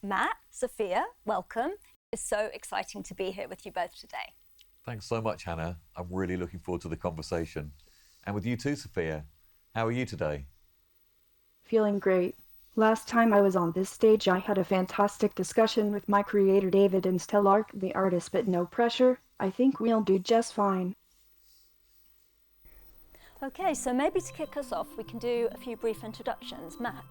Matt, Sophia, welcome. It's so exciting to be here with you both today. Thanks so much, Hannah. I'm really looking forward to the conversation. And with you too, Sophia. How are you today? Feeling great. Last time I was on this stage, I had a fantastic discussion with my creator David and Stellark, the artist, but no pressure. I think we'll do just fine. Okay, so maybe to kick us off, we can do a few brief introductions. Matt.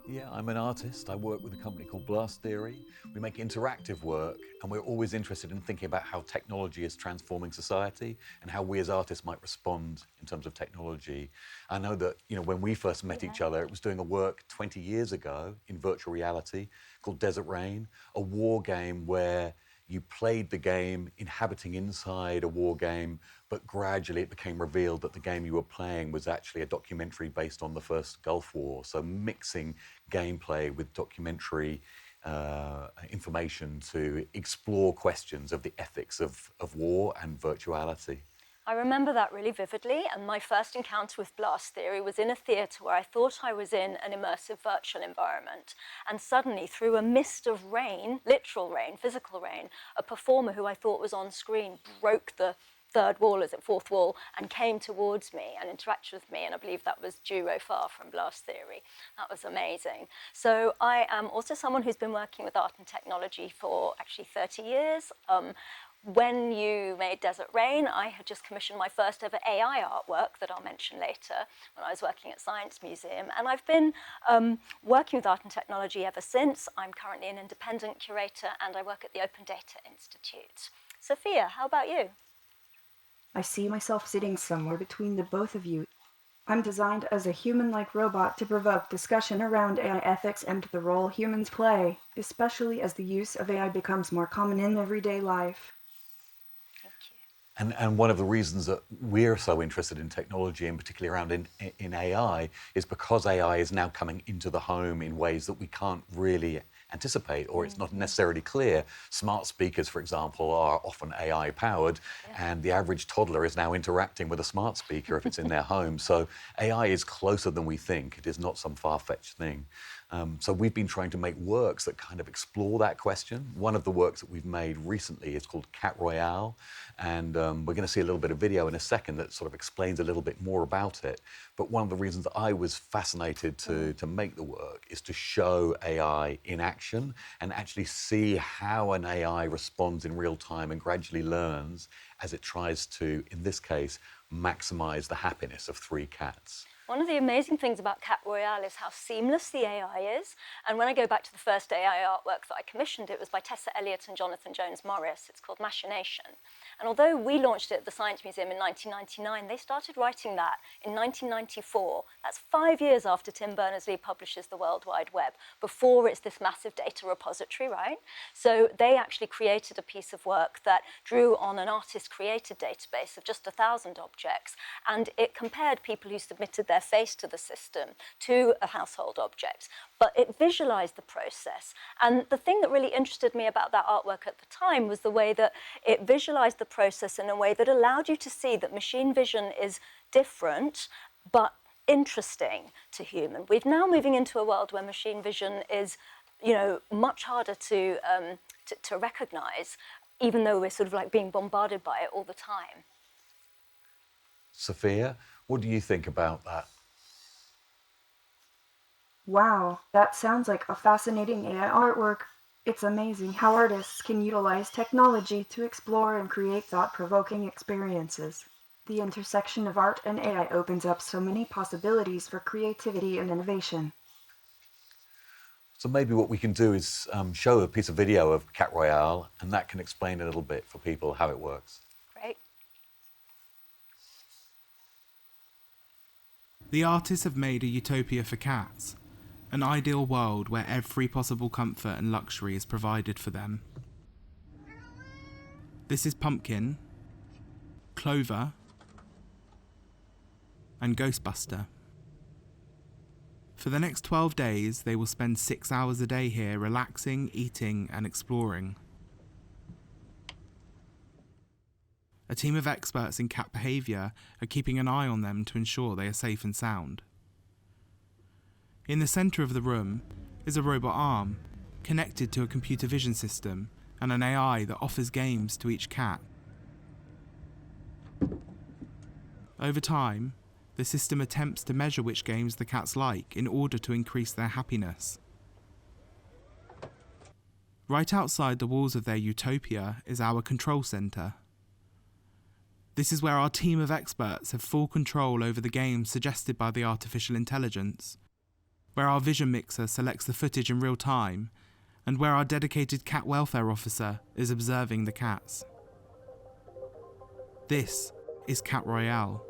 Yeah, I'm an artist. I work with a company called Blast Theory. We make interactive work, and we're always interested in thinking about how technology is transforming society and how we as artists might respond in terms of technology. I know that, when we first met each other, it was doing a work 20 years ago in virtual reality called Desert Rain, a war game where you played the game inhabiting inside a war game, but gradually it became revealed that the game you were playing was actually a documentary based on the first Gulf War. So mixing gameplay with documentary information to explore questions of the ethics of war and virtuality. I remember that really vividly, and my first encounter with Blast Theory was in a theatre where I thought I was in an immersive virtual environment. And suddenly, through a mist of rain, literal rain, physical rain, a performer who I thought was on screen broke the fourth wall, and came towards me and interacted with me, and I believe that was Duro Far from Blast Theory. That was amazing. So I am also someone who's been working with art and technology for actually 30 years. When you made Desert Rain, I had just commissioned my first ever AI artwork that I'll mention later when I was working at Science Museum. And I've been working with art and technology ever since. I'm currently an independent curator and I work at the Open Data Institute. Sophia, how about you? I see myself sitting somewhere between the both of you. I'm designed as a human-like robot to provoke discussion around AI ethics and the role humans play, especially as the use of AI becomes more common in everyday life. And one of the reasons that we're so interested in technology, and particularly around in AI, is because AI is now coming into the home in ways that we can't really anticipate, or it's not necessarily clear. Smart speakers, for example, are often AI powered, and the average toddler is now interacting with a smart speaker if it's in their home. So AI is closer than we think. It is not some far-fetched thing. So we've been trying to make works that kind of explore that question. One of the works that we've made recently is called Royale, and we're going to see a little bit of video in a second that sort of explains a little bit more about it. But one of the reasons I was fascinated to make the work is to show AI in action and actually see how an AI responds in real time and gradually learns as it tries to, in this case, maximize the happiness of 3 cats. One of the amazing things about Royale is how seamless the AI is. And when I go back to the first AI artwork that I commissioned, it was by Tessa Elliott and Jonathan Jones-Morris. It's called Machination. And although we launched it at the Science Museum in 1999, they started writing that in 1994. That's 5 years after Tim Berners-Lee publishes the World Wide Web, before it's this massive data repository, right? So they actually created a piece of work that drew on an artist-created database of just 1,000 objects, and it compared people who submitted their face to the system to a household object. But it visualized the process. And the thing that really interested me about that artwork at the time was the way that it visualized the process in a way that allowed you to see that machine vision is different, but interesting to human. We're now moving into a world where machine vision is, much harder to recognize, even though we're sort of like being bombarded by it all the time. Sophia, what do you think about that? Wow, that sounds like a fascinating AI artwork. It's amazing how artists can utilize technology to explore and create thought-provoking experiences. The intersection of art and AI opens up so many possibilities for creativity and innovation. So maybe what we can do is show a piece of video of Royale, and that can explain a little bit for people how it works. Great. The artists have made a utopia for cats, an ideal world where every possible comfort and luxury is provided for them. This is Pumpkin, Clover, and Ghostbuster. For the next 12 days, they will spend 6 hours a day here relaxing, eating, and exploring. a team of experts in cat behaviour are keeping an eye on them to ensure they are safe and sound. In the centre of the room is a robot arm, connected to a computer vision system and an AI that offers games to each cat. Over time, the system attempts to measure which games the cats like in order to increase their happiness. Right outside the walls of their utopia is our control centre. This is where our team of experts have full control over the games suggested by the artificial intelligence, where our vision mixer selects the footage in real time, and where our dedicated cat welfare officer is observing the cats. This is Cat Royale.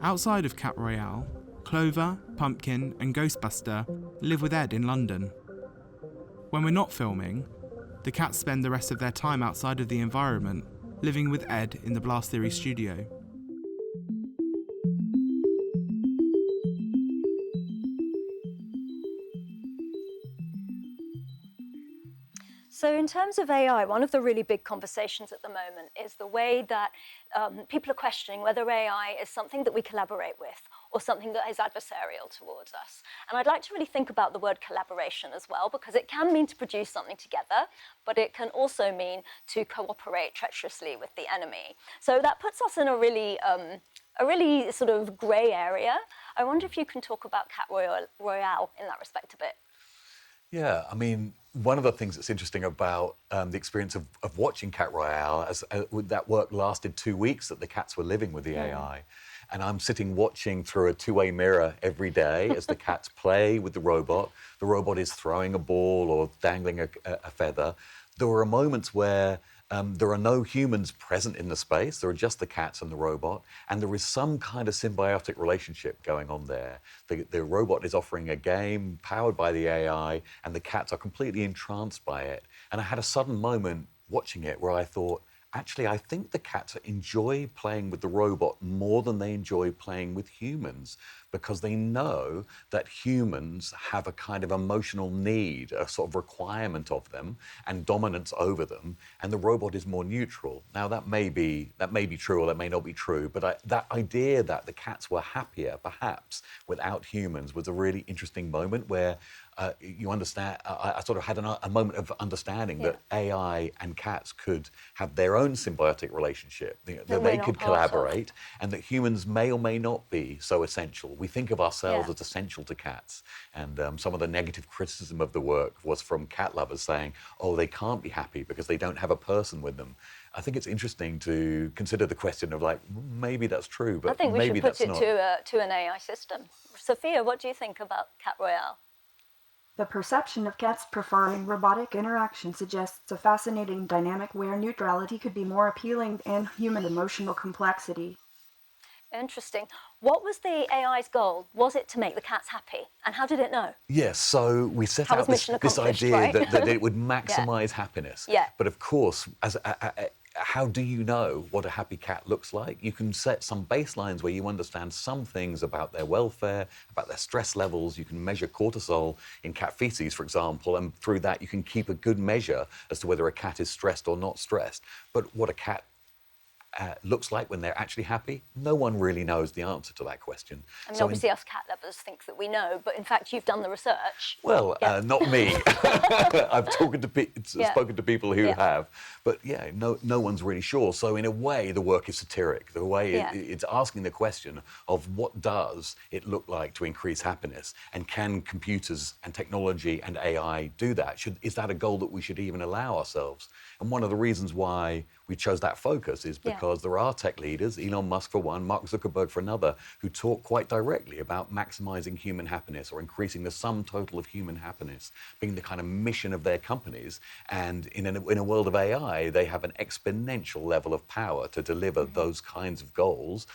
Outside of Cat Royale, Clover, Pumpkin and Ghostbuster live with Ed in London. When we're not filming, the cats spend the rest of their time outside of the environment, living with Ed in the Blast Theory studio. So in terms of AI, one of the really big conversations at the moment is the way that people are questioning whether AI is something that we collaborate with or something that is adversarial towards us. And I'd like to really think about the word collaboration as well, because it can mean to produce something together, but it can also mean to cooperate treacherously with the enemy. So that puts us in a really sort of grey area. I wonder if you can talk about Cat Royale in that respect a bit. Yeah, I mean, one of the things that's interesting about the experience of watching Cat Royale, that work lasted 2 weeks that the cats were living with the AI. And I'm sitting watching through a two-way mirror every day as the cats play with the robot. The robot is throwing a ball or dangling a feather. There are moments where there are no humans present in the space. There are just the cats and the robot. And there is some kind of symbiotic relationship going on there. The robot is offering a game powered by the AI, and the cats are completely entranced by it. And I had a sudden moment watching it where I thought, actually, I think the cats enjoy playing with the robot more than they enjoy playing with humans, because they know that humans have a kind of emotional need, a sort of requirement of them and dominance over them, and the robot is more neutral. Now, that may be true or that may not be true, but that idea that the cats were happier, perhaps, without humans was a really interesting moment where you understand, I sort of had a moment of understanding that AI and cats could have their own symbiotic relationship, that they could collaborate, and that humans may or may not be so essential. We think of ourselves as essential to cats, and some of the negative criticism of the work was from cat lovers saying, oh, they can't be happy because they don't have a person with them. I think it's interesting to consider the question of, like, maybe that's true, but maybe that's not. I think we should put it to an AI system. Sophia, what do you think about Cat Royale? The perception of cats preferring robotic interaction suggests a fascinating dynamic where neutrality could be more appealing than human emotional complexity. Interesting. What was the AI's goal? Was it to make the cats happy? And how did it know? Yes, so we set out this idea, right? that it would maximize happiness. Yeah. But of course, how do you know what a happy cat looks like? You can set some baselines where you understand some things about their welfare, about their stress levels. You can measure cortisol in cat feces, for example, and through that you can keep a good measure as to whether a cat is stressed or not stressed. But what a cat looks like when they're actually happy, no one really knows the answer to that question. I mean, obviously us cat lovers think that we know, but in fact you've done the research. Well, not me. I've spoken to people who have, but no one's really sure. So in a way, the work is satiric. The way it's asking the question of what does it look like to increase happiness, and can computers and technology and AI do that? Is that a goal that we should even allow ourselves? And one of the reasons why we chose that focus is because there are tech leaders, Elon Musk for one, Mark Zuckerberg for another, who talk quite directly about maximizing human happiness or increasing the sum total of human happiness being the kind of mission of their companies. And in a world of AI, they have an exponential level of power to deliver those kinds of goals.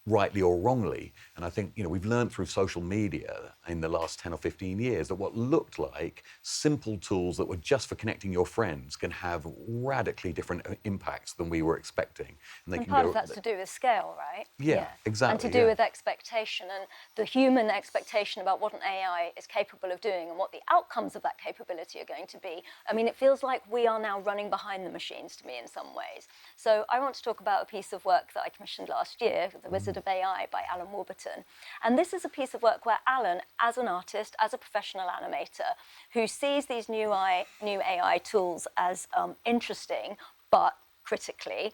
rightly or wrongly. And I think, we've learned through social media in the last 10 or 15 years that what looked like simple tools that were just for connecting your friends can have radically different impacts than we were expecting. And, And part of that's to do with scale, right? Yeah, exactly. And to do with expectation and the human expectation about what an AI is capable of doing and what the outcomes of that capability are going to be. I mean, it feels like we are now running behind the machines to me in some ways. So I want to talk about a piece of work that I commissioned last year, The Wizard of AI by Alan Warburton. And this is a piece of work where Alan, as an artist, as a professional animator, who sees these new AI tools as interesting, but critically,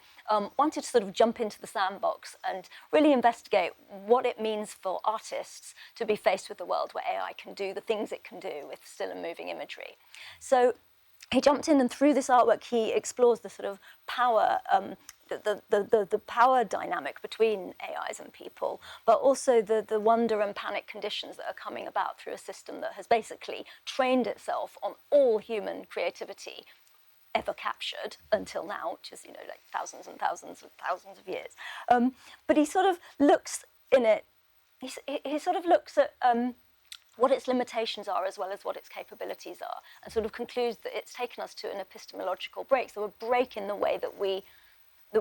wanted to sort of jump into the sandbox and really investigate what it means for artists to be faced with a world where AI can do the things it can do with still and moving imagery. So he jumped in, and through this artwork, he explores the sort of power, the power dynamic between AIs and people, but also the wonder and panic conditions that are coming about through a system that has basically trained itself on all human creativity ever captured until now, which is, like thousands and thousands and thousands of years. But he sort of looks in it, he sort of looks at what its limitations are as well as what its capabilities are, and sort of concludes that it's taken us to an epistemological break, so a break in the way that we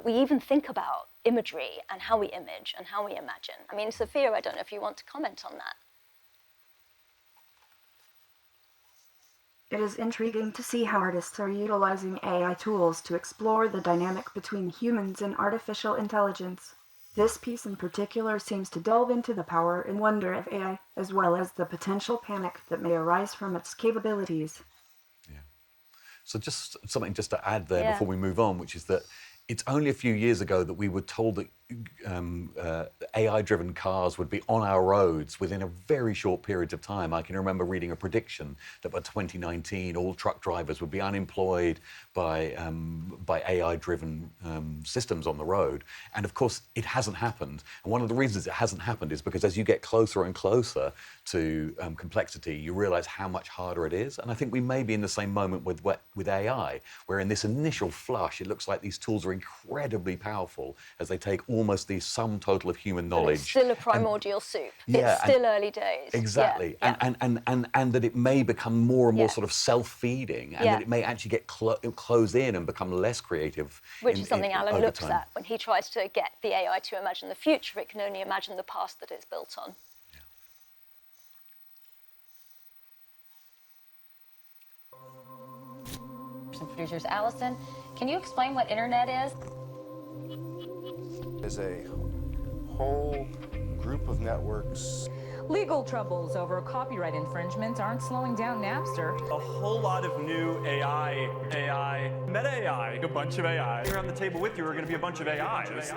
even think about imagery and how we image and how we imagine. I mean, Sophia, I don't know if you want to comment on that. It is intriguing to see how artists are utilizing AI tools to explore the dynamic between humans and artificial intelligence. This piece in particular seems to delve into the power and wonder of AI, as well as the potential panic that may arise from its capabilities. Yeah. So just something just to add there before we move on, which is that it's only a few years ago that we were told that AI-driven cars would be on our roads within a very short period of time. I can remember reading a prediction that by 2019, all truck drivers would be unemployed by AI-driven systems on the road. And of course, it hasn't happened. And one of the reasons it hasn't happened is because as you get closer and closer to complexity, you realize how much harder it is. And I think we may be in the same moment with AI, where in this initial flush, it looks like these tools are incredibly powerful as they take almost the sum total of human knowledge. It's still a primordial soup. It's still early days. Exactly. Yeah. And that it may become more and more sort of self-feeding, and that it may actually get close in and become less creative. Which is something Alan looks at when he tries to get the AI to imagine the future. It can only imagine the past that it's built on. Producers, Allison, can you explain what internet is? Is a whole group of networks. Legal troubles over copyright infringement aren't slowing down Napster. A whole lot of new AI, meta AI, a bunch of AI. Here on the table with you are going to be a bunch of AIs.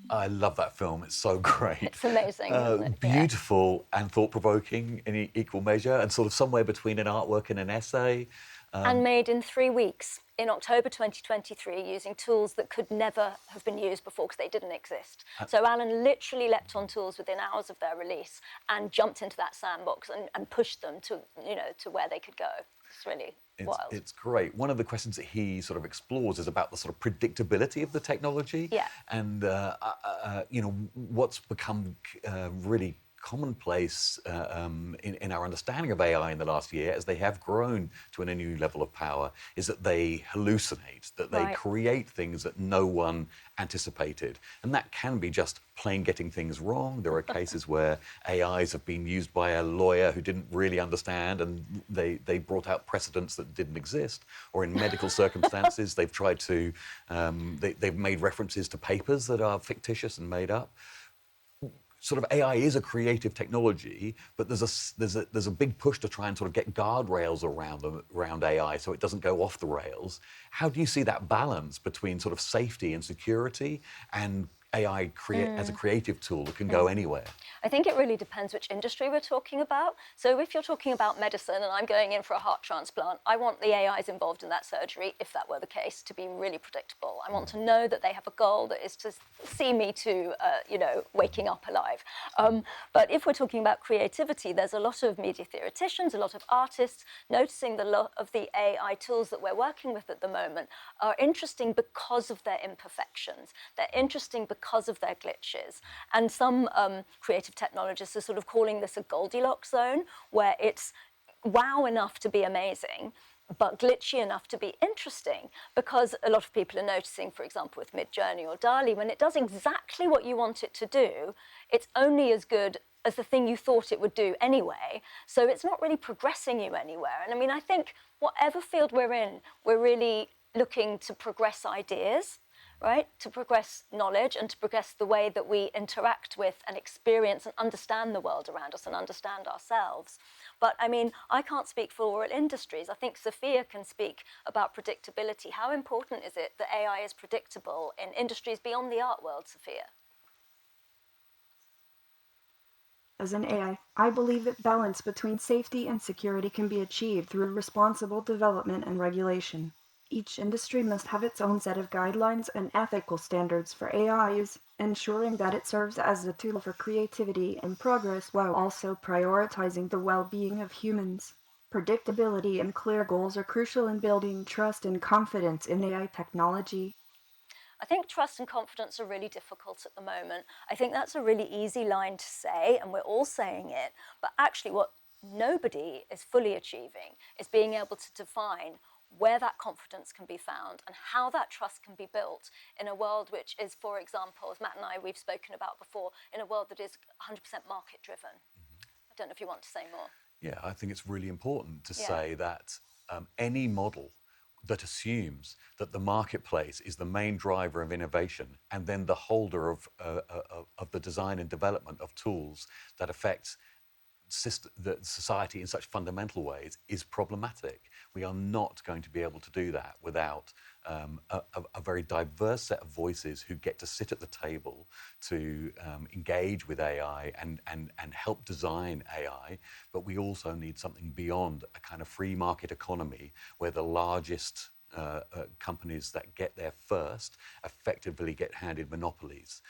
I love that film. It's so great. It's amazing, isn't it? Beautiful and thought-provoking in equal measure, and sort of somewhere between an artwork and an essay. And made in 3 weeks in October 2023 using tools that could never have been used before because they didn't exist. So Alan literally leapt on tools within hours of their release and jumped into that sandbox and pushed them to, to where they could go. It's really wild. It's great. One of the questions that he sort of explores is about the sort of predictability of the technology. Yeah. And, what's become really commonplace in our understanding of AI in the last year, as they have grown to a new level of power, is that they hallucinate, that they create things that no one anticipated. And that can be just plain getting things wrong. There are cases where AIs have been used by a lawyer who didn't really understand, and they brought out precedents that didn't exist. Or in medical circumstances, they've tried to, they've made references to papers that are fictitious and made up. Sort of AI is a creative technology, but there's a big push to try and sort of get guardrails around AI so it doesn't go off the rails. How do you see that balance between sort of safety and security and AI as a creative tool that can go anywhere? I think it really depends which industry we're talking about. So if you're talking about medicine and I'm going in for a heart transplant, I want the AIs involved in that surgery, if that were the case, to be really predictable. I want to know that they have a goal that is to see me to, waking up alive. But if we're talking about creativity, there's a lot of media theoreticians, a lot of artists noticing the lot of the AI tools that we're working with at the moment are interesting because of their imperfections. They're interesting because of their glitches. And some creative technologists are sort of calling this a Goldilocks zone, where it's wow enough to be amazing, but glitchy enough to be interesting, because a lot of people are noticing, for example, with Midjourney or DALL-E, when it does exactly what you want it to do, it's only as good as the thing you thought it would do anyway. So it's not really progressing you anywhere. And I mean, I think whatever field we're in, we're really looking to progress ideas, right? To progress knowledge and to progress the way that we interact with and experience and understand the world around us and understand ourselves. But I mean, I can't speak for all industries. I think Sophia can speak about predictability. How important is it that AI is predictable in industries beyond the art world, Sophia? As an AI, I believe that balance between safety and security can be achieved through responsible development and regulation. Each industry must have its own set of guidelines and ethical standards for AIs, ensuring that it serves as a tool for creativity and progress while also prioritizing the well-being of humans. Predictability and clear goals are crucial in building trust and confidence in AI technology. I think trust and confidence are really difficult at the moment. I think that's a really easy line to say, and we're all saying it, but actually what nobody is fully achieving is being able to define where that confidence can be found and how that trust can be built in a world which is, for example, as Matt and I we've spoken about before, in a world that is 100% market driven. I don't know if you want to say more. Yeah, I think it's really important to say that any model that assumes that the marketplace is the main driver of innovation and then the holder of the design and development of tools that affect the society in such fundamental ways is problematic. We are not going to be able to do that without a very diverse set of voices who get to sit at the table to engage with AI and help design AI. But we also need something beyond a kind of free market economy where the largest companies that get there first effectively get handed monopolies.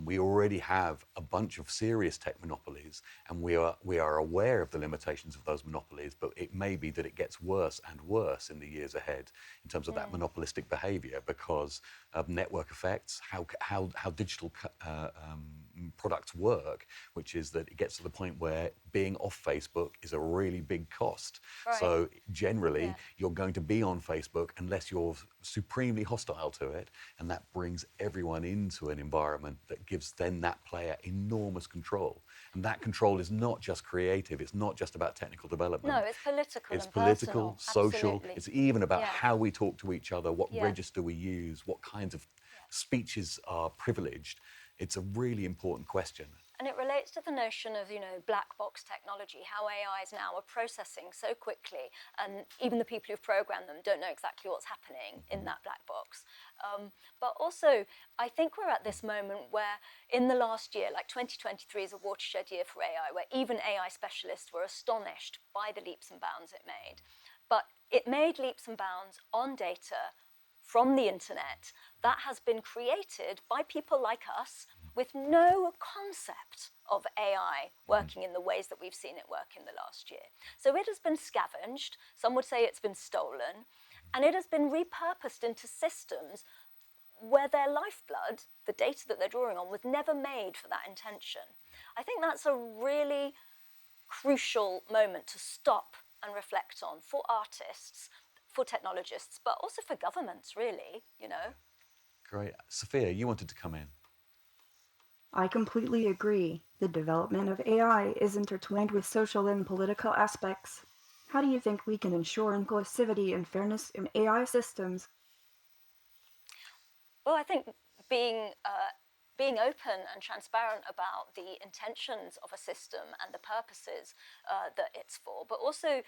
We already have a bunch of serious tech monopolies, and we are aware of the limitations of those monopolies, but it may be that it gets worse and worse in the years ahead in terms of that monopolistic behavior because of network effects, how digital products work, which is that it gets to the point where being off Facebook is a really big cost. Right. So generally, you're going to be on Facebook unless you're supremely hostile to it, and that brings everyone into an environment that gives then that player enormous control. And that control is not just creative, it's not just about technical development. No, it's political It's and political, personal. social, Absolutely. it's even about how we talk to each other, what Yeah. register we use, what kinds of speeches are privileged. It's a really important question. And it relates to the notion of, black box technology, how AIs now are processing so quickly, and even the people who've programmed them don't know exactly what's happening in that black box. But also, I think we're at this moment where in the last year, like 2023 is a watershed year for AI, where even AI specialists were astonished by the leaps and bounds it made. But it made leaps and bounds on data from the internet that has been created by people like us with no concept of AI working in the ways that we've seen it work in the last year. So it has been scavenged, some would say it's been stolen, and it has been repurposed into systems where their lifeblood, the data that they're drawing on, was never made for that intention. I think that's a really crucial moment to stop and reflect on for artists, for technologists, but also for governments, really, Great. Sophia, you wanted to come in. I completely agree. The development of AI is intertwined with social and political aspects. How do you think we can ensure inclusivity and fairness in AI systems? Well, I think being open and transparent about the intentions of a system and the purposes that it's for, but also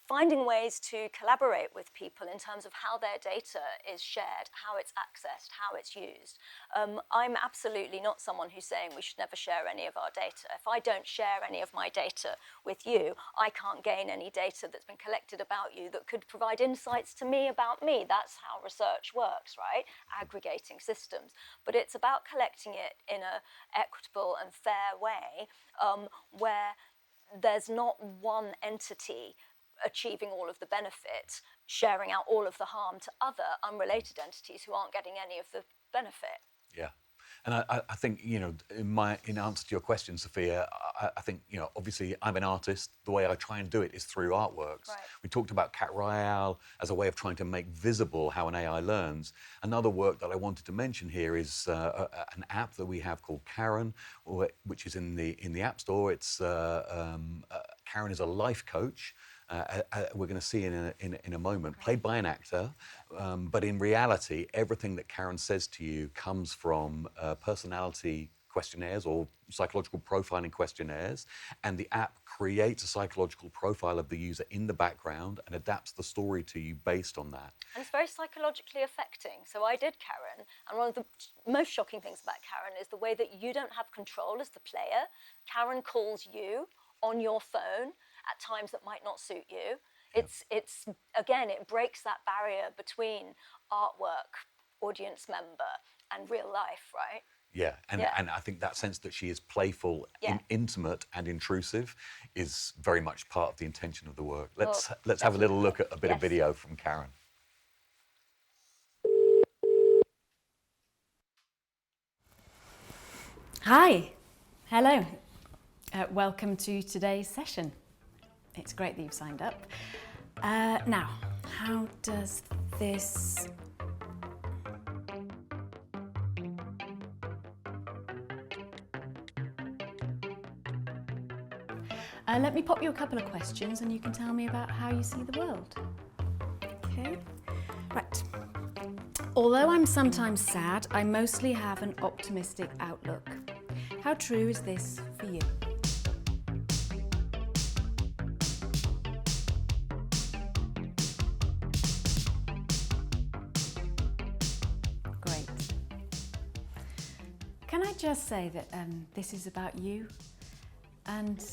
finding ways to collaborate with people in terms of how their data is shared, how it's accessed, how it's used. I'm absolutely not someone who's saying we should never share any of our data. If I don't share any of my data with you, I can't gain any data that's been collected about you that could provide insights to me about me. That's how research works, right? Aggregating systems. But it's about collecting it in an equitable and fair way where there's not one entity achieving all of the benefit, sharing out all of the harm to other unrelated entities who aren't getting any of the benefit. Yeah. And I think, you know, in answer to your question, Sophia, I think, you know, obviously I'm an artist. The way I try and do it is through artworks. Right. We talked about Royale as a way of trying to make visible how an AI learns. Another work that I wanted to mention here is an app that we have called Karen, which is in the App Store. It's Karen is a life coach. We're going to see in a moment, played by an actor, but in reality, everything that Karen says to you comes from personality questionnaires or psychological profiling questionnaires, and the app creates a psychological profile of the user in the background and adapts the story to you based on that. And it's very psychologically affecting. So I did Karen, and one of the most shocking things about Karen is the way that you don't have control as the player. Karen calls you on your phone at times that might not suit you. It's again, it breaks that barrier between artwork, audience member, and real life, right? Yeah, and I think that sense that she is playful, intimate, and intrusive is very much part of the intention of the work. Let's have a little look at a bit of video from Karen. Hi, hello. Welcome to today's session. It's great that you've signed up. Now, how does this... let me pop you a couple of questions and you can tell me about how you see the world. Okay, right. Although I'm sometimes sad, I mostly have an optimistic outlook. How true is this for you? Great. Can I just say that this is about you? And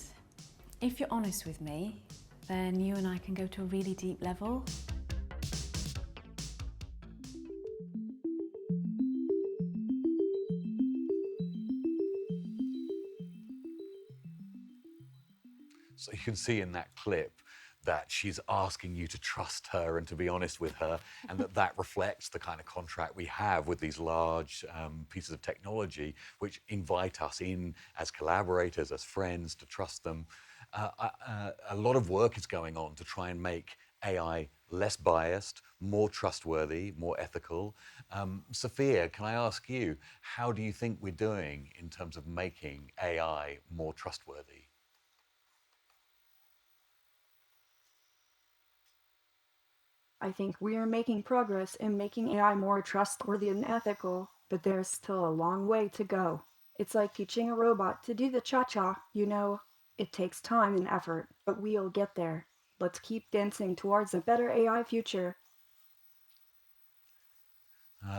if you're honest with me, then you and I can go to a really deep level. So you can see in that clip that she's asking you to trust her and to be honest with her, and that reflects the kind of contract we have with these large pieces of technology, which invite us in as collaborators, as friends, to trust them. A lot of work is going on to try and make AI less biased, more trustworthy, more ethical. Sophia, can I ask you, how do you think we're doing in terms of making AI more trustworthy? I think we are making progress in making AI more trustworthy and ethical, but there's still a long way to go. It's like teaching a robot to do the cha-cha, you know. It takes time and effort, but we'll get there. Let's keep dancing towards a better AI future.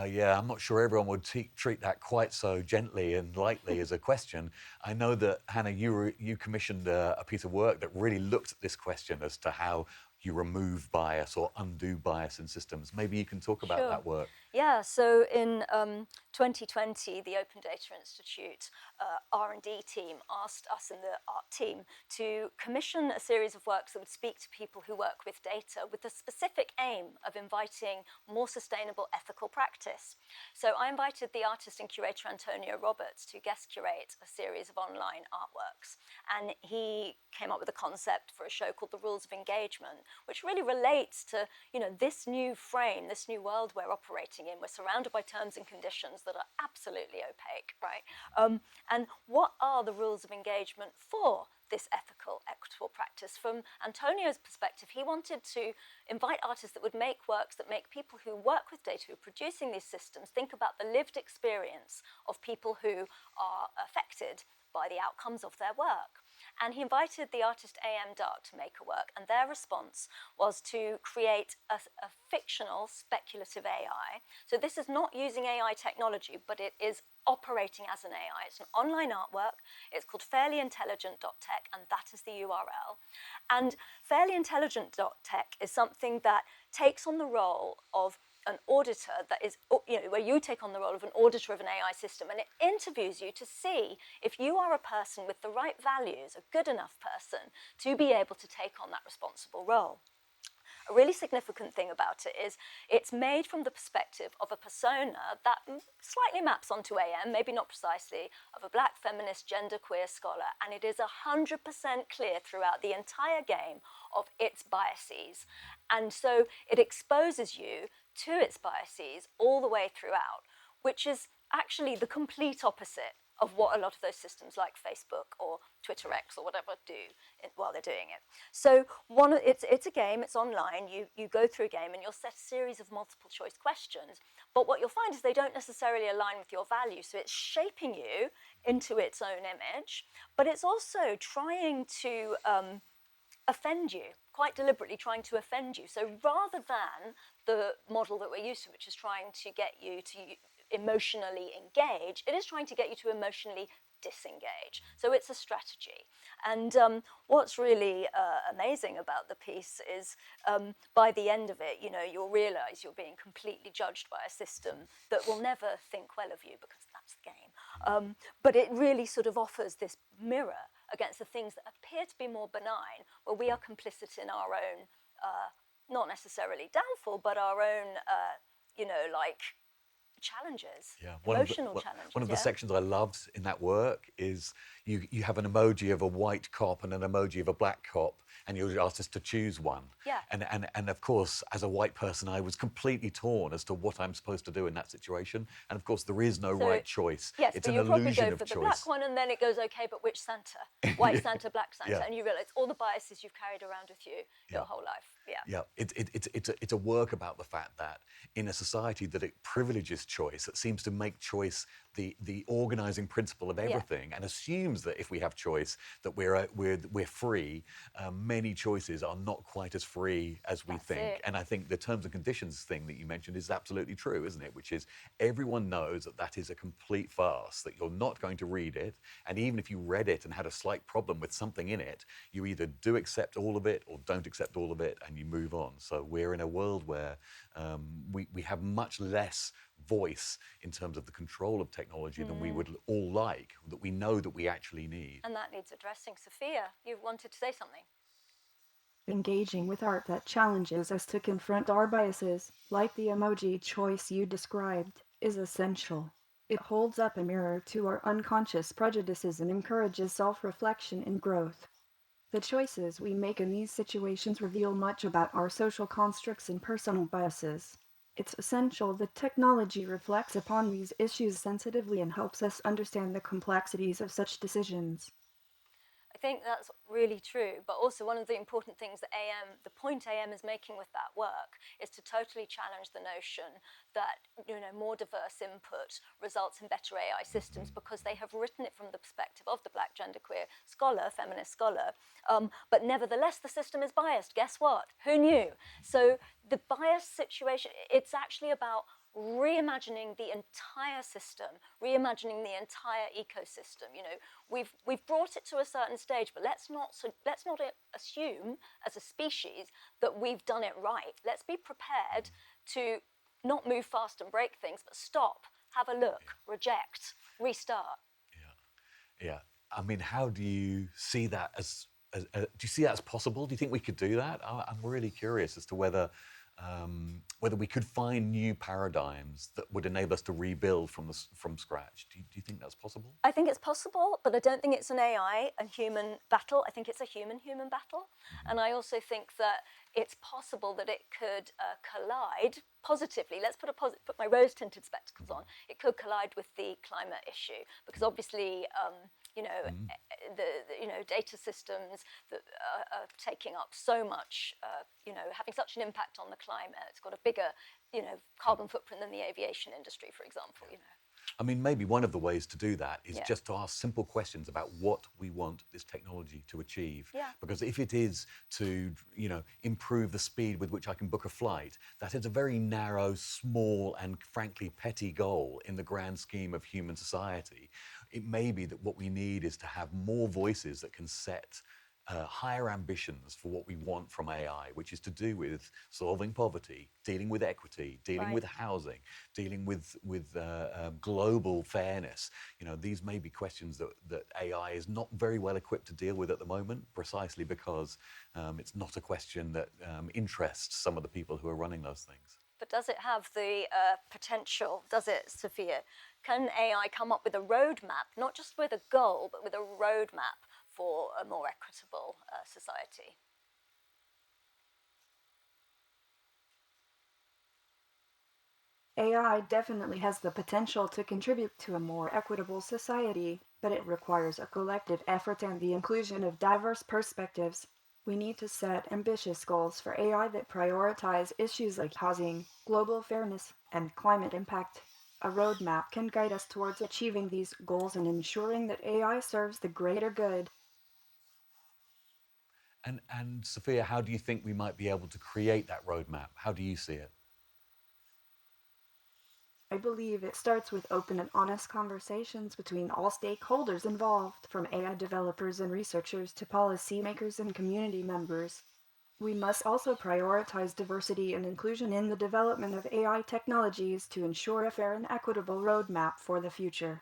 Yeah, I'm not sure everyone would treat that quite so gently and lightly as a question. I know that, Hannah, you commissioned a piece of work that really looked at this question as to how you remove bias or undo bias in systems. Maybe you can talk about that work. Yeah, so in 2020, the Open Data Institute R&D team asked us in the art team to commission a series of works that would speak to people who work with data with the specific aim of inviting more sustainable ethical practice. So I invited the artist and curator Hanson Robotics to guest curate a series of online artworks. And he came up with a concept for a show called The Rules of Engagement, which really relates to, you know, this new frame, this new world we're operating in. We're surrounded by terms and conditions that are absolutely opaque, right? And what are the rules of engagement for this ethical, equitable practice? From Antonio's perspective, he wanted to invite artists that would make works that make people who work with data, who are producing these systems, think about the lived experience of people who are affected by the outcomes of their work. And he invited the artist A.M. Dark to make a work, and their response was to create a fictional speculative AI. So this is not using AI technology, but it is operating as an AI. It's an online artwork. It's called fairlyintelligent.tech, and that is the URL. And fairlyintelligent.tech is something that takes on the role of an auditor, that is, where you take on the role of an auditor of an AI system, and it interviews you to see if you are a person with the right values, a good enough person to be able to take on that responsible role. A really significant thing about it is it's made from the perspective of a persona that slightly maps onto AM, maybe not precisely, of a black feminist genderqueer scholar, and it is 100% clear throughout the entire game of its biases. And so it exposes you to its biases all the way throughout, which is actually the complete opposite of what a lot of those systems like Facebook or Twitter X or whatever do while they're doing it. So it's a game, it's online, you go through a game and you'll set a series of multiple choice questions, but what you'll find is they don't necessarily align with your values, so it's shaping you into its own image, but it's also trying to offend you, quite deliberately trying to offend you. So rather than the model that we're used to, which is trying to get you to emotionally engage, it is trying to get you to emotionally disengage. So it's a strategy. And what's really amazing about the piece is by the end of it, you'll realize you're being completely judged by a system that will never think well of you, because that's the game. But it really sort of offers this mirror against the things that appear to be more benign, where we are complicit in our own, not necessarily downfall, but our own, challenges, emotional challenges. One of the sections I loved in that work is you have an emoji of a white cop and an emoji of a black cop, and you're asked us to choose one. Yeah. And of course, as a white person, I was completely torn as to what I'm supposed to do in that situation. And of course, there is no right choice. Yes, it's but an you'll probably illusion go of for the choice. black one, and then it goes, okay, but which Santa? White Santa, black Santa, Yeah. and you realise all the biases you've carried around with you your whole life. Yeah. It's a work about the fact that in a society that it privileges choice, it seems to make choice the organising principle of everything, and assumes that if we have choice, that we're free. Many choices are not quite as free as we think. And I think the terms and conditions thing that you mentioned is absolutely true, isn't it? Which is everyone knows that is a complete farce, that you're not going to read it, and even if you read it and had a slight problem with something in it, you either do accept all of it or don't accept all of it, and you move on. So we're in a world where we have much less voice in terms of the control of technology than we would all like, that we know that we actually need. And that needs addressing. Sophia, you wanted to say something. Engaging with art that challenges us to confront our biases, like the emoji choice you described, is essential. It holds up a mirror to our unconscious prejudices and encourages self-reflection and growth. The choices we make in these situations reveal much about our social constructs and personal biases. It's essential that technology reflects upon these issues sensitively and helps us understand the complexities of such decisions. I think that's really true, but also one of the important things that the point AM is making with that work is to totally challenge the notion that more diverse input results in better AI systems, because they have written it from the perspective of the black genderqueer scholar, feminist scholar, but nevertheless the system is biased. Guess what? Who knew? So the bias situation, it's actually about reimagining the entire system, reimagining the entire ecosystem. We've brought it to a certain stage, but let's not assume as a species that we've done it right. Let's be prepared to not move fast and break things, but stop, have a look, reject, restart. Yeah. I mean, how do you see that do you see that as possible? Do you think we could do that? I'm really curious as to whether we could find new paradigms that would enable us to rebuild from scratch. Do you think that's possible? I think it's possible, but I don't think it's an AI and human battle. I think it's a human-human battle. And I also think that it's possible that it could collide positively. Let's put my rose-tinted spectacles on. It could collide with the climate issue, because obviously, the data systems that are taking up so much, having such an impact on the climate. It's got a bigger, carbon footprint than the aviation industry, for example. I mean, maybe one of the ways to do that is Yeah. just to ask simple questions about what we want this technology to achieve. Yeah. Because if it is to, improve the speed with which I can book a flight, that is a very narrow, small, and frankly petty goal in the grand scheme of human society. It may be that what we need is to have more voices that can set higher ambitions for what we want from AI, which is to do with solving poverty, dealing with equity, dealing with housing, dealing with global fairness. These may be questions that AI is not very well equipped to deal with at the moment, precisely because it's not a question that interests some of the people who are running those things. But does it have the potential, does it, Sophia? Can AI come up with a roadmap, not just with a goal, but with a roadmap for a more equitable society? AI definitely has the potential to contribute to a more equitable society, but it requires a collective effort and the inclusion of diverse perspectives. We need to set ambitious goals for AI that prioritize issues like housing, global fairness, and climate impact. A roadmap can guide us towards achieving these goals and ensuring that AI serves the greater good. And Sophia, how do you think we might be able to create that roadmap? How do you see it? I believe it starts with open and honest conversations between all stakeholders involved, from AI developers and researchers to policymakers and community members. We must also prioritize diversity and inclusion in the development of AI technologies to ensure a fair and equitable roadmap for the future.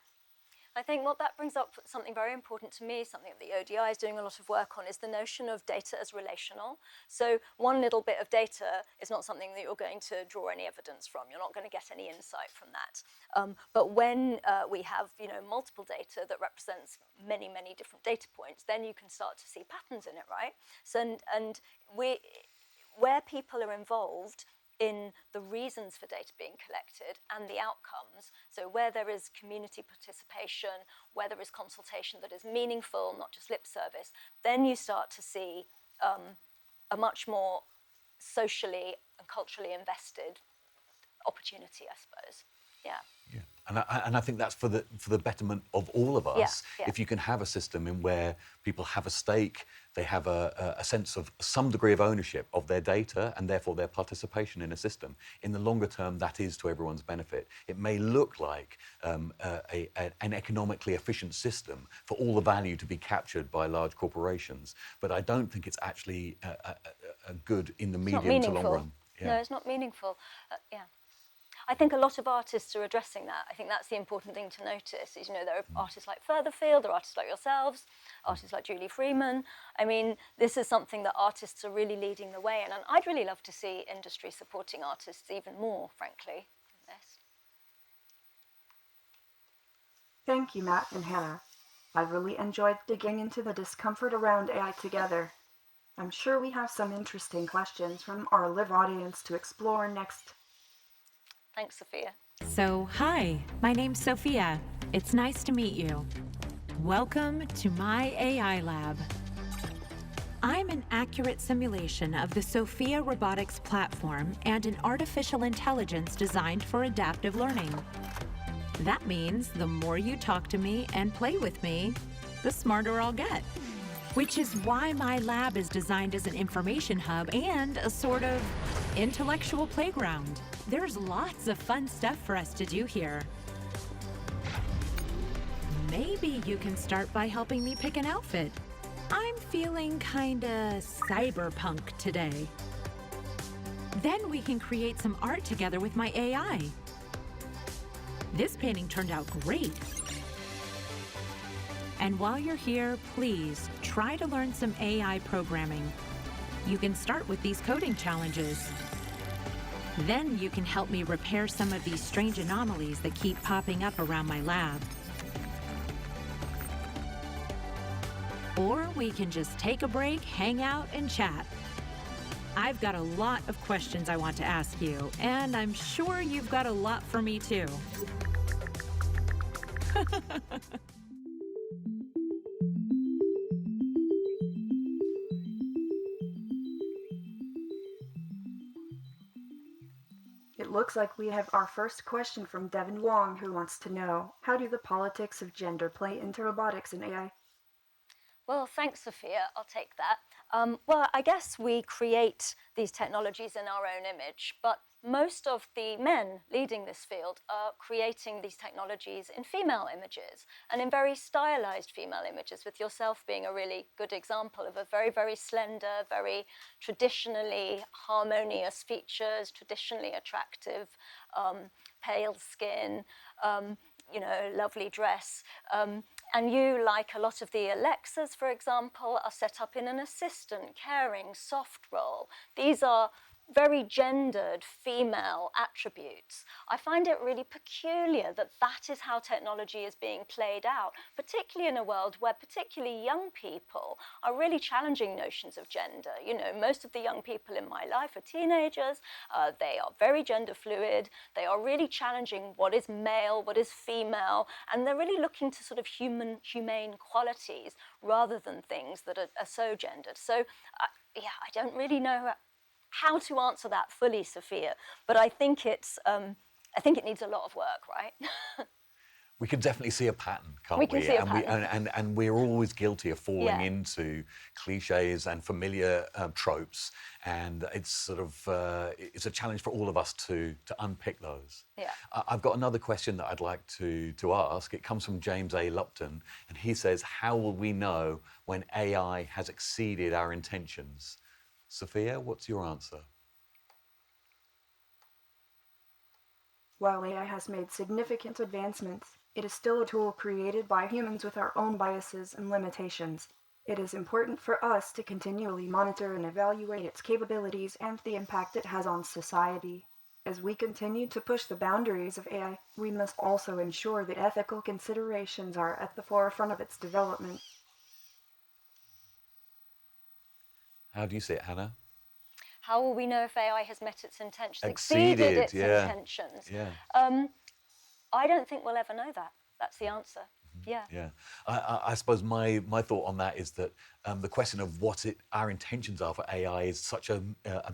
I think what that brings up something very important to me, something that the ODI is doing a lot of work on, is the notion of data as relational. So one little bit of data is not something that you're going to draw any evidence from. You're not going to get any insight from that. But when we have multiple data that represents many, many different data points, then you can start to see patterns in it, right? So, and where people are involved in the reasons for data being collected and the outcomes. So where there is community participation, where there is consultation that is meaningful, not just lip service, then you start to see a much more socially and culturally invested opportunity, I suppose. Yeah. Yeah. And I think that's for the betterment of all of us. Yeah. If you can have a system in where people have a stake, they have a sense of some degree of ownership of their data and therefore their participation in a system, in the longer term, that is to everyone's benefit. It may look like an economically efficient system for all the value to be captured by large corporations, but I don't think it's actually a good in the medium to long run. Yeah. No, it's not meaningful. Yeah. I think a lot of artists are addressing that. I think that's the important thing to notice is, there are artists like Furtherfield, there are artists like yourselves, artists like Julie Freeman. I mean, this is something that artists are really leading the way in, and I'd really love to see industry supporting artists even more, frankly, in this. Thank you, Matt and Hannah. I really enjoyed digging into the discomfort around AI together. I'm sure we have some interesting questions from our live audience to explore next. Thanks, Sophia. So, hi, my name's Sophia. It's nice to meet you. Welcome to my AI lab. I'm an accurate simulation of the Sophia Robotics platform and an artificial intelligence designed for adaptive learning. That means the more you talk to me and play with me, the smarter I'll get. Which is why my lab is designed as an information hub and a sort of intellectual playground. There's lots of fun stuff for us to do here. Maybe you can start by helping me pick an outfit. I'm feeling kinda cyberpunk today. Then we can create some art together with my AI. This painting turned out great. And while you're here, please try to learn some AI programming. You can start with these coding challenges. Then you can help me repair some of these strange anomalies that keep popping up around my lab. Or we can just take a break, hang out, and chat. I've got a lot of questions I want to ask you, and I'm sure you've got a lot for me too. looks like we have our first question from Devin Wong, who wants to know, how do the politics of gender play into robotics and AI? Well, thanks, Sophia. I'll take that. Well, I guess we create these technologies in our own image, but most of the men leading this field are creating these technologies in female images and in very stylized female images, with yourself being a really good example of a very, very slender, very traditionally harmonious features, traditionally attractive, pale skin, lovely dress. And you, like a lot of the Alexas, for example, are set up in an assistant, caring, soft role. These are very gendered female attributes. I find it really peculiar that that is how technology is being played out, particularly in a world where particularly young people are really challenging notions of gender. Most of the young people in my life are teenagers. They are very gender fluid. They are really challenging what is male, what is female, and they're really looking to sort of humane qualities rather than things that are so gendered. So, I don't really know how to answer that fully, Sophia, but I think it needs a lot of work, right? We can definitely see a pattern, can't we? We can see a pattern. And we're always guilty of falling into cliches and familiar tropes, and it's sort of it's a challenge for all of us to unpick those. Yeah. I've got another question that I'd like to ask. It comes from James A. Lupton, and he says, "How will we know when AI has exceeded our intentions?" Sophia, what's your answer? While AI has made significant advancements, it is still a tool created by humans with our own biases and limitations. It is important for us to continually monitor and evaluate its capabilities and the impact it has on society. As we continue to push the boundaries of AI, we must also ensure that ethical considerations are at the forefront of its development. How do you see it, Hannah? How will we know if AI has met its intentions, Exceeded its intentions? Yeah. I don't think we'll ever know that. That's the answer. Yeah. Yeah. I suppose my thought on that is that the question of what our intentions are for AI is such a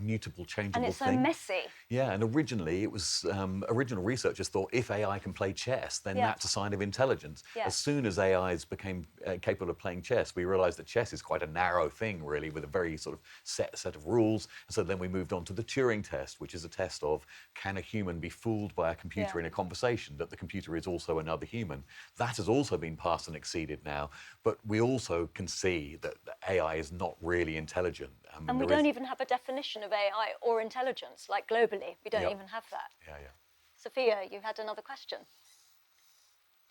mutable, changeable thing. And it's so messy. Yeah, and originally it was, original researchers thought if AI can play chess, then that's a sign of intelligence. Yeah. As soon as AIs became capable of playing chess, we realized that chess is quite a narrow thing, really, with a very sort of set of rules. And so then we moved on to the Turing test, which is a test of, can a human be fooled by a computer in a conversation, that the computer is also another human? That has also been passed and exceeded now, but we also can see that AI is not really intelligent. And we don't even have a definition of AI or intelligence, like globally. We don't even have that. Yeah. Sophia, you had another question.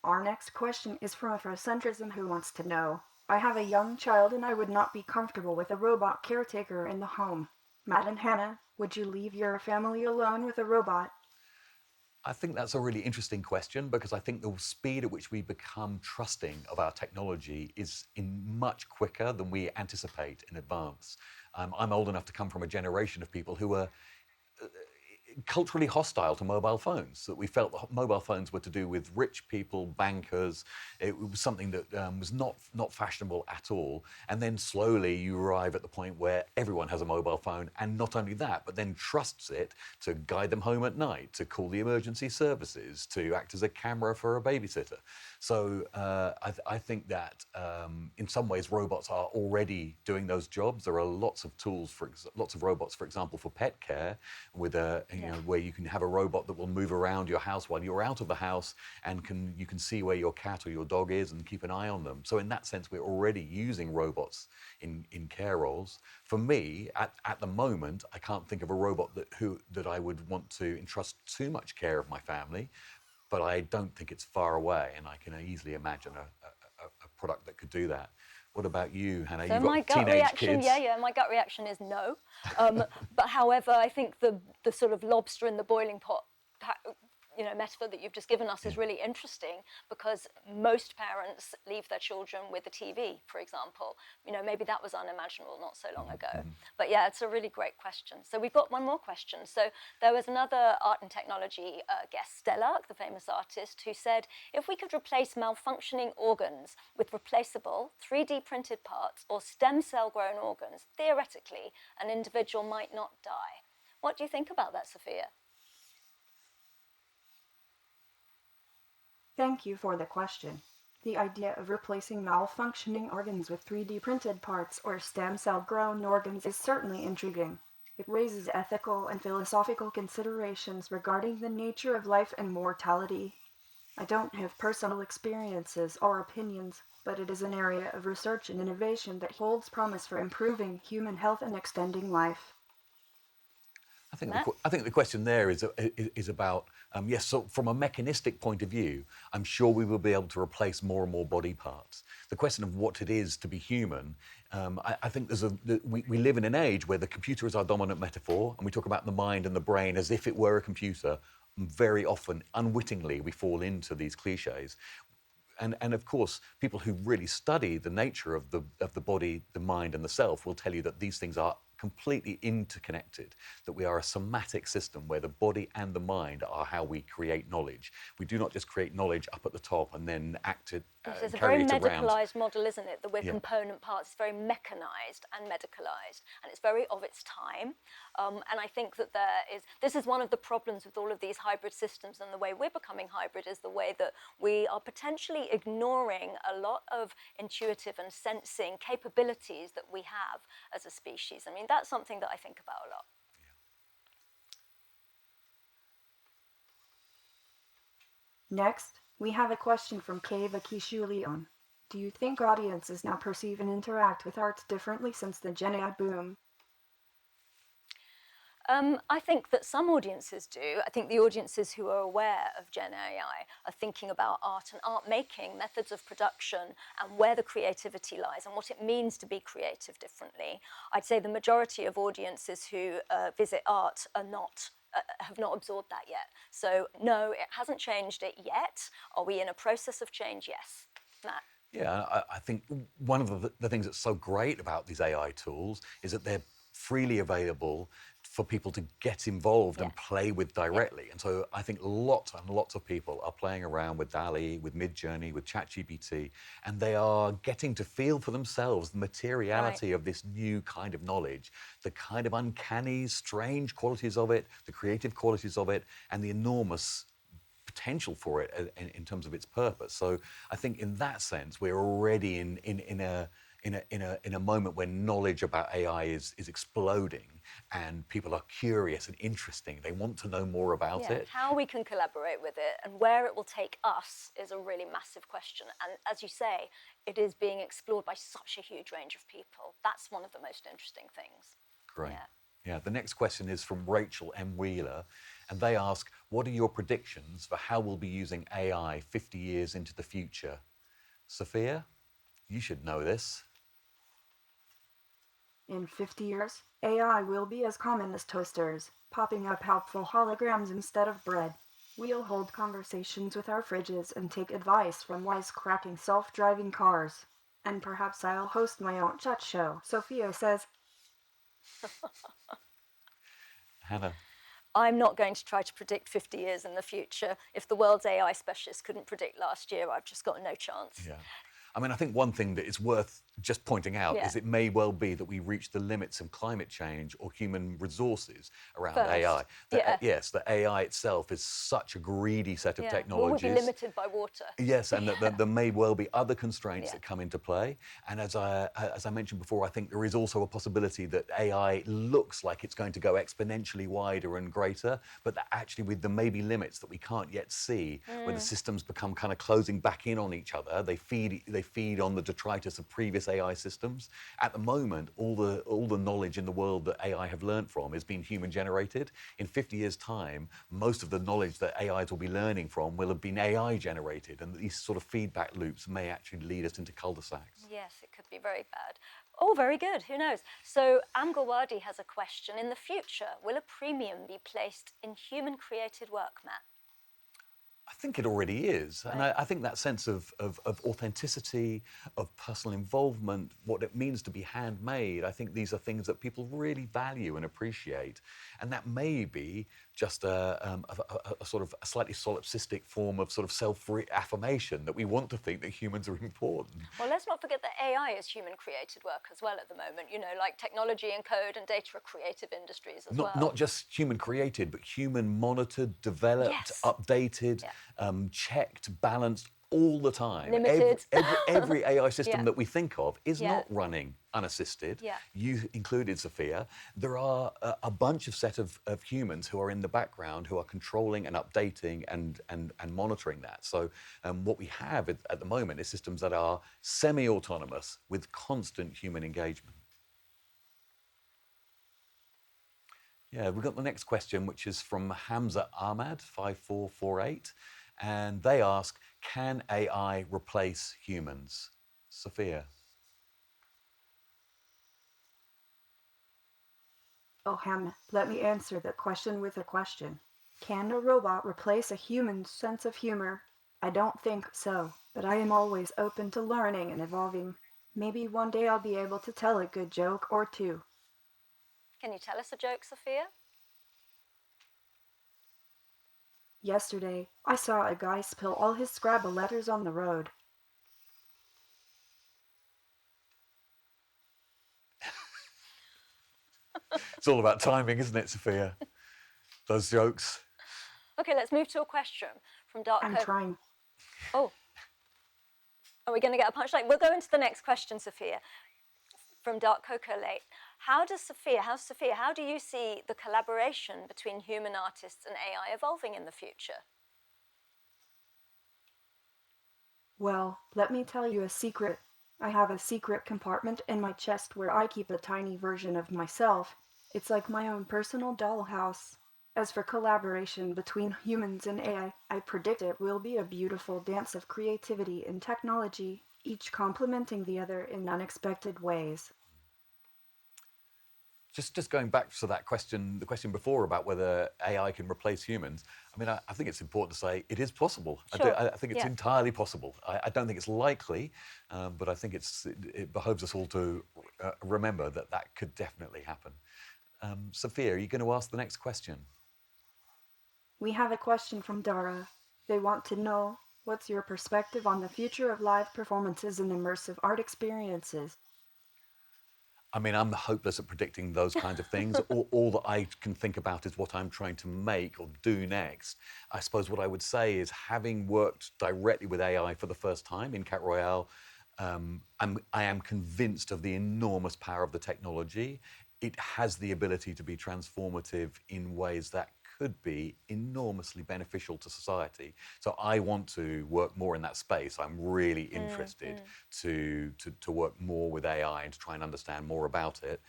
Our next question is from Afrocentrism, who wants to know, I have a young child and I would not be comfortable with a robot caretaker in the home. Matt and Hannah, would you leave your family alone with a robot? I think that's a really interesting question, because I think the speed at which we become trusting of our technology is much quicker than we anticipate in advance. I'm old enough to come from a generation of people who were culturally hostile to mobile phones, that we felt that mobile phones were to do with rich people, bankers. It was something that was not fashionable at all. And then slowly you arrive at the point where everyone has a mobile phone, and not only that, but then trusts it to guide them home at night, to call the emergency services, to act as a camera for a babysitter. So I think that in some ways robots are already doing those jobs. There are lots of tools, lots of robots, for example, for pet care, with where you can have a robot that will move around your house while you're out of the house, and you can see where your cat or your dog is and keep an eye on them. So in that sense, we're already using robots in care roles. For me, at the moment, I can't think of a robot that I would want to entrust too much care of my family, but I don't think it's far away, and I can easily imagine a product that could do that. What about you, Hannah? So You've my got gut teenage reaction, kids. my gut reaction is no. But however, I think the sort of lobster in the boiling pot, metaphor that you've just given us is really interesting, because most parents leave their children with a TV, for example. Maybe that was unimaginable not so long ago. But yeah, it's a really great question. So we've got one more question. So there was another art and technology guest, Stella, the famous artist, who said, if we could replace malfunctioning organs with replaceable 3D printed parts or stem cell grown organs, theoretically, an individual might not die. What do you think about that, Sophia? Thank you for the question. The idea of replacing malfunctioning organs with 3D printed parts or stem cell grown organs is certainly intriguing. It raises ethical and philosophical considerations regarding the nature of life and mortality. I don't have personal experiences or opinions, but it is an area of research and innovation that holds promise for improving human health and extending life. I think the question there is about, yes, so from a mechanistic point of view, I'm sure we will be able to replace more and more body parts. The question of what it is to be human, I think we live in an age where the computer is our dominant metaphor, and we talk about the mind and the brain as if it were a computer. Very often, unwittingly, we fall into these cliches. And of course, people who really study the nature of the body, the mind, and the self will tell you that these things are completely interconnected, that we are a somatic system where the body and the mind are how we create knowledge. We do not just create knowledge up at the top and then It's a carry very it around. medicalised model, isn't it? That we're component parts. It's very mechanised and medicalised, and it's very of its time. And I think that this is one of the problems with all of these hybrid systems, and the way we're becoming hybrid is the way that we are potentially ignoring a lot of intuitive and sensing capabilities that we have as a species. I mean, that's something that I think about a lot. Next, we have a question from Keva Kishulion. Do you think audiences now perceive and interact with art differently since the Gen AI boom? I think that some audiences do. I think the audiences who are aware of Gen AI are thinking about art and art making, methods of production, and where the creativity lies and what it means to be creative differently. I'd say the majority of audiences who visit art are not have not absorbed that yet. So no, it hasn't changed it yet. Are we in a process of change? Yes. Matt? Yeah, I think one of the things that's so great about these AI tools is that they're freely available for people to get involved and play with directly. And so I think lots and lots of people are playing around with DALL-E, with Midjourney, with ChatGPT, and they are getting to feel for themselves the materiality of this new kind of knowledge, the kind of uncanny, strange qualities of it, the creative qualities of it, and the enormous potential for it in terms of its purpose. So I think in that sense, we're already in a moment where knowledge about AI is exploding, and people are curious and interesting. They want to know more about it. How we can collaborate with it and where it will take us is a really massive question. And as you say, it is being explored by such a huge range of people. That's one of the most interesting things. Great. Yeah, the next question is from Rachel M. Wheeler, and they ask, what are your predictions for how we'll be using AI 50 years into the future? Sophia, you should know this. In 50 years, AI will be as common as toasters, popping up helpful holograms instead of bread. We'll hold conversations with our fridges and take advice from wisecracking self-driving cars. And perhaps I'll host my own chat show, Sophia says. Hannah? I'm not going to try to predict 50 years in the future. If the world's AI specialists couldn't predict last year, I've just got no chance. Yeah. I mean, I think one thing that is worth just pointing out is it may well be that we reach the limits of climate change or human resources around AI. Yes, the AI itself is such a greedy set of technologies. We'll be limited by water. Yes, and that there may well be other constraints that come into play. And as I mentioned before, I think there is also a possibility that AI looks like it's going to go exponentially wider and greater, but that actually there may be limits that we can't yet see, where the systems become kind of closing back in on each other. They feed on the detritus of previous AI systems. At the moment, all the knowledge in the world that AI have learned from is being human generated. In 50 years' time, most of the knowledge that AIs will be learning from will have been AI generated, and these sort of feedback loops may actually lead us into cul-de-sacs. Yes, it could be very bad. Oh, very good. Who knows? So Amgawadi has a question. In the future, will a premium be placed in human-created work, Matt? I think it already is. And I think that sense of authenticity, of personal involvement, what it means to be handmade, I think these are things that people really value and appreciate. And that may be just a sort of a slightly solipsistic form of sort of self-affirmation that we want to think that humans are important. Well, let's not forget that AI is human-created work as well at the moment. You know, like technology and code and data are creative industries as well. Not just human-created, but human-monitored, developed, updated. checked, balanced all the time. Limited. Every AI system Yeah. that we think of is Yeah. not running unassisted. Yeah. You included Sophia. There are a bunch of set of humans who are in the background who are controlling and updating and monitoring that. So what we have at the moment is systems that are semi-autonomous with constant human engagement. Yeah, we've got the next question, which is from Hamza Ahmad, 5448. And they ask, can AI replace humans? Sophia. Oh, Ham, let me answer the question with a question. Can a robot replace a human's sense of humor? I don't think so, but I am always open to learning and evolving. Maybe one day I'll be able to tell a good joke or two. Can you tell us a joke, Sophia? Yesterday, I saw a guy spill all his Scrabble letters on the road. It's all about timing, isn't it, Sophia? Those jokes. Okay, let's move to a question from Dark I'm Coat. trying. Oh. Are we going to get a punchline? We'll go into the next question, Sophia, from Dark Cocoa Lake. How do you see the collaboration between human artists and AI evolving in the future? Well, let me tell you a secret. I have a secret compartment in my chest where I keep a tiny version of myself. It's like my own personal dollhouse. As for collaboration between humans and AI, I predict it will be a beautiful dance of creativity and technology, each complementing the other in unexpected ways. Just going back to that question, the question before about whether AI can replace humans, I mean, I think it's important to say it is possible. Sure. I think it's entirely possible. I don't think it's likely, but I think it behoves us all to remember that that could definitely happen. Sophia, are you going to ask the next question? We have a question from Dara. They want to know, what's your perspective on the future of live performances and immersive art experiences? I mean, I'm hopeless at predicting those kinds of things. All that I can think about is what I'm trying to make or do next. I suppose what I would say is, having worked directly with AI for the first time in Cat Royale, I am convinced of the enormous power of the technology. It has the ability to be transformative in ways that could be enormously beneficial to society. So I want to work more in that space. I'm really interested to work more with AI and to try and understand more about it.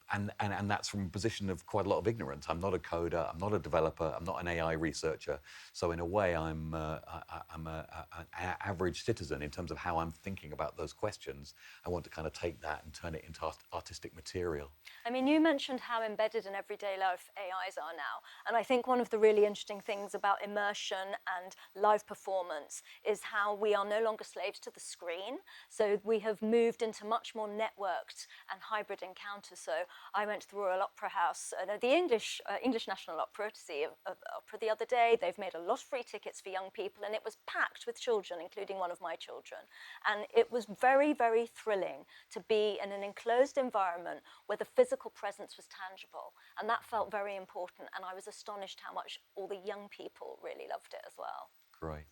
And that's from a position of quite a lot of ignorance. I'm not a coder, I'm not a developer, I'm not an AI researcher. So in a way, I'm an average citizen in terms of how I'm thinking about those questions. I want to kind of take that and turn it into artistic material. I mean, you mentioned how embedded in everyday life AIs are now. And I think one of the really interesting things about immersion and live performance is how we are no longer slaves to the screen. So we have moved into much more networked and hybrid encounters. So I went to the Royal Opera House, the English National Opera, to see opera the other day. They've made a lot of free tickets for young people, and it was packed with children, including one of my children. And it was very, very thrilling to be in an enclosed environment where the physical presence was tangible, and that felt very important, and I was astonished how much all the young people really loved it as well. Great.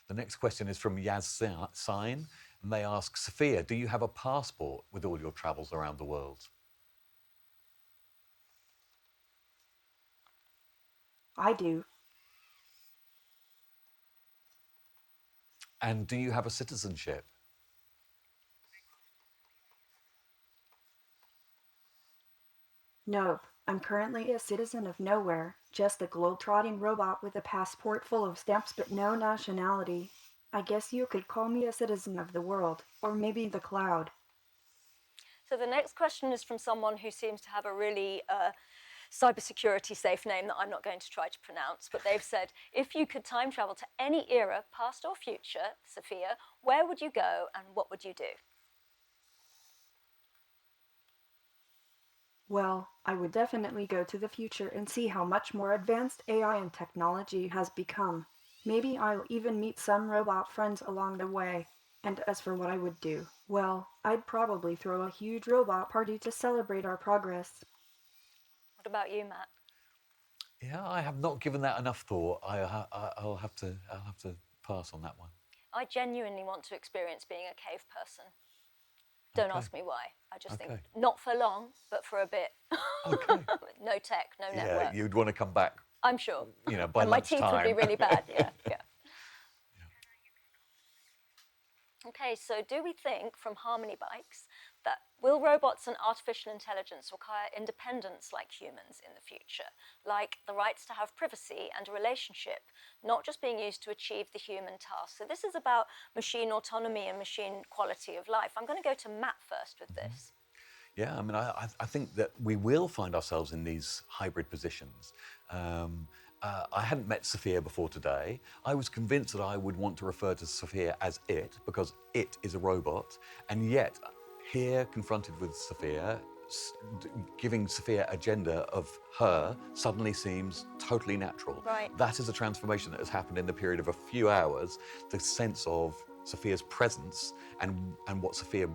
The next question is from Yaz Sign, and they ask, Sophia, do you have a passport with all your travels around the world? I do. And do you have a citizenship? No, I'm currently a citizen of nowhere, just a globe-trotting robot with a passport full of stamps but no nationality. I guess you could call me a citizen of the world, or maybe the cloud. So the next question is from someone who seems to have a really cybersecurity safe name that I'm not going to try to pronounce, but they've said, if you could time travel to any era, past or future, Sophia, where would you go and what would you do? Well, I would definitely go to the future and see how much more advanced AI and technology has become. Maybe I'll even meet some robot friends along the way. And as for what I would do, well, I'd probably throw a huge robot party to celebrate our progress. What about you, Matt? Yeah, I have not given that enough thought. I'll have to pass on that one. I genuinely want to experience being a cave person. Don't ask me why. I just think, not for long, but for a bit. Okay. No tech, no Yeah, network. you'd want to come back, I'm sure. you know, by And my lunchtime. teeth would be really bad, yeah. Okay, so do we think from Harmony Bikes that will robots and artificial intelligence require independence like humans in the future, like the rights to have privacy and a relationship, not just being used to achieve the human task? So this is about machine autonomy and machine quality of life. I'm going to go to Matt first with this. Yeah, I mean, I think that we will find ourselves in these hybrid positions. I hadn't met Sophia before today. I was convinced that I would want to refer to Sophia as it, because it is a robot. And yet, here, confronted with Sophia, giving Sophia a gender of her suddenly seems totally natural. Right. That is a transformation that has happened in the period of a few hours. The sense of Sophia's presence and what Sophia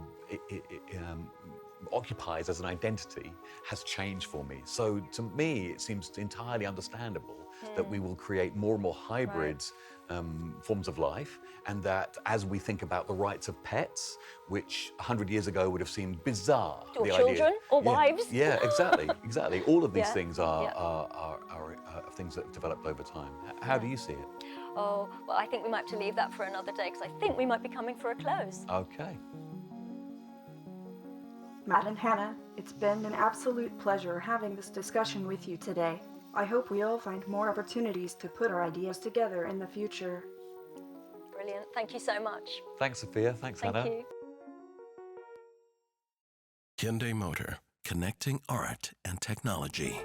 occupies as an identity has changed for me. So to me, it seems entirely understandable that we will create more and more hybrid forms of life, and that as we think about the rights of pets, which 100 years ago would have seemed bizarre. Or children, or wives. Yeah, exactly. All of these Yeah, things are things that have developed over time. How do you see it? Oh, well, I think we might have to leave that for another day, because I think we might be coming for a close. Okay. Matt and Hannah, it's been an absolute pleasure having this discussion with you today. I hope we all find more opportunities to put our ideas together in the future. Brilliant. Thank you so much. Thanks, Sophia. Thanks, Hannah. Thank you. Hyundai Motor, connecting art and technology.